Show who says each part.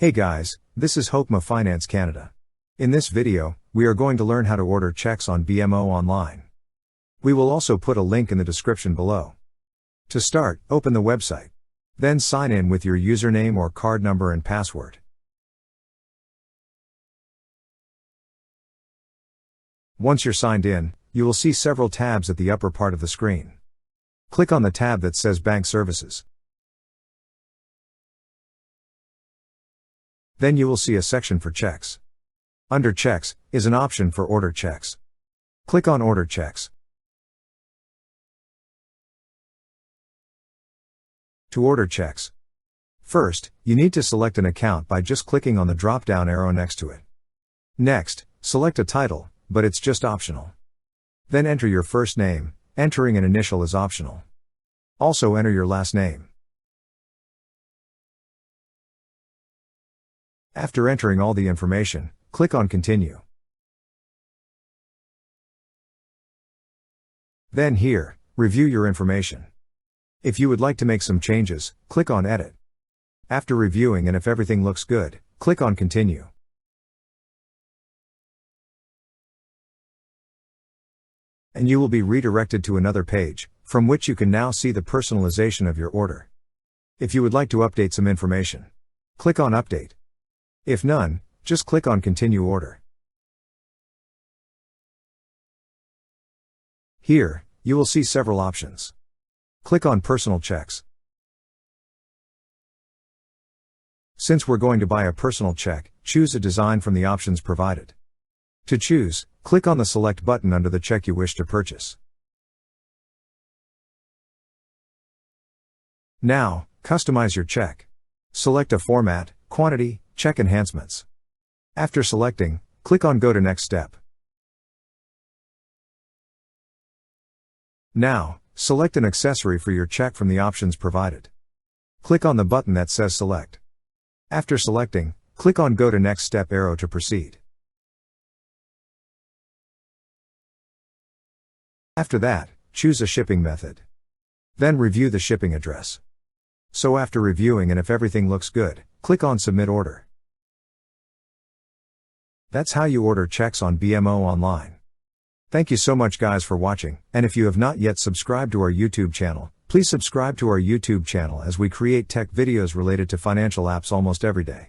Speaker 1: Hey guys, this is Hokma Finance Canada. In this video, we are going to learn how to order checks on BMO online. We will also put a link in the description below. To start, open the website. Then sign in with your username or card number and password. Once you're signed in, you will see several tabs at the upper part of the screen. Click on the tab that says Bank Services. Then you will see a section for checks. Under Checks is an option for Order Checks. Click on Order Checks. To order checks, first, you need to select an account by just clicking on the drop-down arrow next to it. Next, select a title, but it's just optional. Then enter your first name, entering an initial is optional. Also enter your last name. After entering all the information, click on Continue. Then here, review your information. If you would like to make some changes, click on Edit. After reviewing and if everything looks good, click on Continue. And you will be redirected to another page, from which you can now see the personalization of your order. If you would like to update some information, click on Update. If none, just click on Continue Order. Here, you will see several options. Click on Personal Checks. Since we're going to buy a personal check, choose a design from the options provided. To choose, click on the Select button under the check you wish to purchase. Now, customize your check. Select a format, quantity, check enhancements. After selecting, click on Go to Next Step. Now, select an accessory for your check from the options provided. Click on the button that says Select. After selecting, click on Go to Next Step arrow to proceed. After that, choose a shipping method. Then review the shipping address. So after reviewing and if everything looks good, click on Submit Order. That's how you order checks on BMO online. Thank you so much guys for watching, and if you have not yet subscribed to our YouTube channel, please subscribe to our YouTube channel as we create tech videos related to financial apps almost every day.